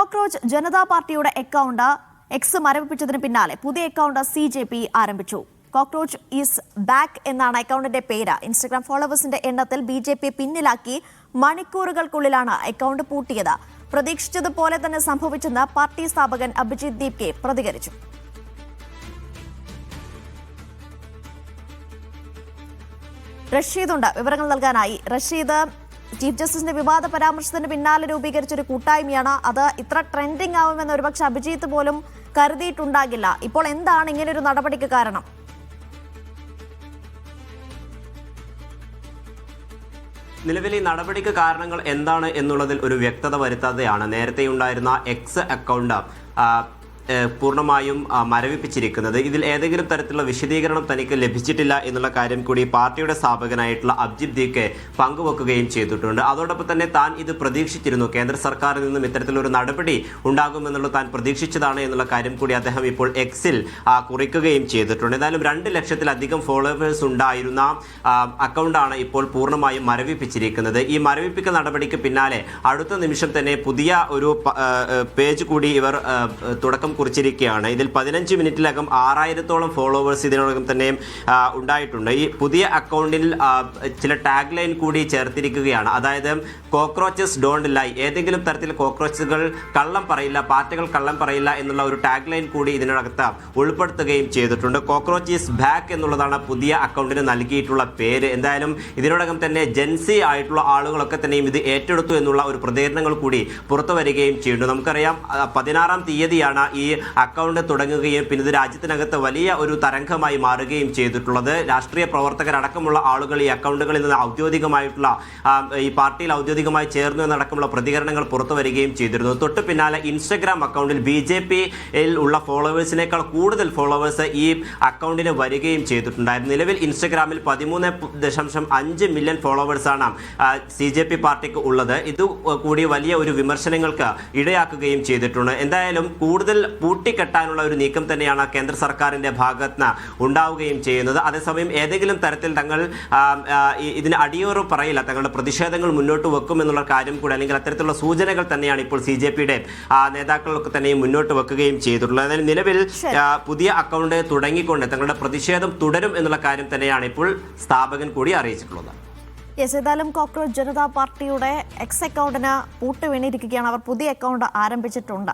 Cockroach Janata പാർട്ടിയുടെ account X മരവിപ്പിച്ചതിന് പിന്നാലെ പുതിയ അക്കൗണ്ട് CJP ആരംഭിച്ചു. കോക്രോച്ച് ഈസ് ബാക്ക് എന്നാണ് അക്കൗണ്ടിന്റെ പേര്. ഇൻസ്റ്റഗ്രാം ഫോളോവേഴ്സിന്റെ എണ്ണത്തിൽ BJP പിന്നിലാക്കി മണിക്കൂറുകൾക്കുള്ളിലാണ് അക്കൗണ്ട് പൂട്ടിയത്. പ്രതീക്ഷിച്ചതുപോലെ തന്നെ സംഭവിച്ചെന്ന് പാർട്ടി സ്ഥാപകൻ അഭിജിത് ദീപ്കെ പ്രതികരിച്ചു. റഷീദുണ്ട് വിവരങ്ങൾ നൽകാനായി. റഷീദ്, ചീഫ് ജസ്റ്റിസിന്റെ വിവാദ പരാമർശത്തിന് പിന്നാലെ രൂപീകരിച്ചൊരു കൂട്ടായ്മയാണ്. അത് ഇത്ര ട്രെൻഡിംഗ് ആവുമെന്ന് ഒരുപക്ഷെ അഭിജിത്ത് പോലും കരുതിയിട്ടുണ്ടാകില്ല. ഇപ്പോൾ എന്താണ് ഇങ്ങനൊരു നടപടിക്ക് കാരണം? നിലവിൽ ഈ നടപടിക്ക് കാരണങ്ങൾ എന്താണ് എന്നുള്ളതിൽ ഒരു വ്യക്തത വരുത്താതെയാണ് നേരത്തെയുണ്ടായിരുന്ന എക്സ് അക്കൗണ്ട് പൂർണ്ണമായും മരവിപ്പിച്ചിരിക്കുന്നത്. ഇതിൽ ഏതെങ്കിലും തരത്തിലുള്ള വിശദീകരണം തനിക്ക് ലഭിച്ചിട്ടില്ല എന്നുള്ള കാര്യം കൂടി പാർട്ടിയുടെ സ്ഥാപകനായിട്ടുള്ള അഭിജിത് ദീപ്കെ പങ്കുവെക്കുകയും ചെയ്തിട്ടുണ്ട്. അതോടൊപ്പം തന്നെ താൻ ഇത് പ്രതീക്ഷിച്ചിരുന്നു, കേന്ദ്ര സർക്കാരിൽ നിന്നും ഇത്തരത്തിലൊരു നടപടി ഉണ്ടാകുമെന്നുള്ളത് താൻ പ്രതീക്ഷിച്ചതാണ് എന്നുള്ള കാര്യം കൂടി അദ്ദേഹം ഇപ്പോൾ എക്സിൽ കുറിക്കുകയും ചെയ്തിട്ടുണ്ട്. എന്തായാലും 2 ലക്ഷത്തിലധികം ഫോളോവേഴ്സ് ഉണ്ടായിരുന്ന അക്കൗണ്ടാണ് ഇപ്പോൾ പൂർണ്ണമായും മരവിപ്പിച്ചിരിക്കുന്നത്. ഈ മരവിപ്പിക്കൽ നടപടിക്ക് പിന്നാലെ അടുത്ത നിമിഷം തന്നെ പുതിയ ഒരു പേജ് കൂടി ഇവർ തുടക്കം കുറിച്ചിരിക്കുകയാണ്. ഇതിൽ 15 മിനിറ്റിലകം 6000-ഓളം ഫോളോവേഴ്സ് ഇതിനോടകം തന്നെ ഉണ്ടായിട്ടുണ്ട്. ഈ പുതിയ അക്കൗണ്ടിൽ ചില ടാഗ് ലൈൻ കൂടി ചേർത്തിരിക്കുകയാണ്. അതായത് കോക്രോച്ചസ് ഡോണ്ട് ലൈ, ഏതെങ്കിലും തരത്തിൽ കോക്രോച്ചുകൾ കള്ളം പറയില്ല, പാറ്റകൾ കള്ളം പറയില്ല എന്നുള്ള ഒരു ടാഗ് ലൈൻ കൂടി ഇതിനകത്ത് ഉൾപ്പെടുത്തുകയും ചെയ്തിട്ടുണ്ട്. കോക്രോച്ച് ഈസ് ബാക്ക് എന്നുള്ളതാണ് പുതിയ അക്കൗണ്ടിന് നൽകിയിട്ടുള്ള പേര്. എന്തായാലും ഇതിനോടകം തന്നെ ജെൻസി ആയിട്ടുള്ള ആളുകളൊക്കെ തന്നെയും ഇത് ഏറ്റെടുത്തു എന്നുള്ള ഒരു പ്രതികരണങ്ങൾ കൂടി പുറത്തു വരികയും ചെയ്യുന്നു. നമുക്കറിയാം 16-ാം തീയതിയാണ് ഈ അക്കൗണ്ട് തുടങ്ങുകയും പിന്നെ ഇത് രാജ്യത്തിനകത്ത് വലിയ ഒരു തരംഗമായി മാറുകയും ചെയ്തിട്ടുള്ളത്. രാഷ്ട്രീയ പ്രവർത്തകരടക്കമുള്ള ആളുകൾ ഈ അക്കൗണ്ടുകളിൽ നിന്ന് ഔദ്യോഗികമായിട്ടുള്ള ഈ പാർട്ടിയിൽ ഔദ്യോഗികമായി ചേർന്നു എന്നടക്കമുള്ള പ്രതികരണങ്ങൾ പുറത്തു വരികയും ചെയ്തിരുന്നു. തൊട്ട് പിന്നാലെ ഇൻസ്റ്റഗ്രാം അക്കൗണ്ടിൽ BJPയിൽ ഉള്ള ഫോളോവേഴ്സിനേക്കാൾ കൂടുതൽ ഫോളോവേഴ്സ് ഈ അക്കൗണ്ടിന് വരികയും ചെയ്തിട്ടുണ്ടായിരുന്നു. നിലവിൽ ഇൻസ്റ്റഗ്രാമിൽ 13.5 മില്യൺ ഫോളോവേഴ്സാണ് CJP പാർട്ടിക്ക് ഉള്ളത്. ഇത് കൂടി വലിയ ഒരു വിമർശനങ്ങൾക്ക് ഇടയാക്കുകയും ചെയ്തിട്ടുണ്ട്. എന്തായാലും കൂടുതൽ പൂട്ടിക്കെട്ടാനുള്ള ഒരു നീക്കം തന്നെയാണ് കേന്ദ്ര സർക്കാരിന്റെ ഭാഗത്ത് ഉണ്ടാവുകയും ചെയ്യുന്നത്. അതേസമയം ഏതെങ്കിലും തരത്തിൽ തങ്ങൾ ഇതിന് അടിയോറ് പറയില്ല, തങ്ങളുടെ പ്രതിഷേധങ്ങൾ മുന്നോട്ട് വെക്കും എന്നുള്ള കാര്യം കൂടി അല്ലെങ്കിൽ അത്തരത്തിലുള്ള സൂചനകൾ തന്നെയാണ് ഇപ്പോൾ CJPയുടെ നേതാക്കളൊക്കെ തന്നെയും മുന്നോട്ട് വെക്കുകയും ചെയ്തിട്ടുള്ളത്. അതായത് നിലവിൽ പുതിയ അക്കൗണ്ട് തുടങ്ങിക്കൊണ്ട് തങ്ങളുടെ പ്രതിഷേധം തുടരും എന്നുള്ള കാര്യം തന്നെയാണ് ഇപ്പോൾ സ്ഥാപകൻ കൂടി അറിയിച്ചിട്ടുള്ളത്. ഏതായാലും കോക്രോച്ച് ജനതാ പാർട്ടിയുടെ എക്സ് അക്കൗണ്ടിന് പൂട്ട് വീണിരിക്കുകയാണ്. അവർ പുതിയ അക്കൗണ്ട് ആരംഭിച്ചിട്ടുണ്ട്.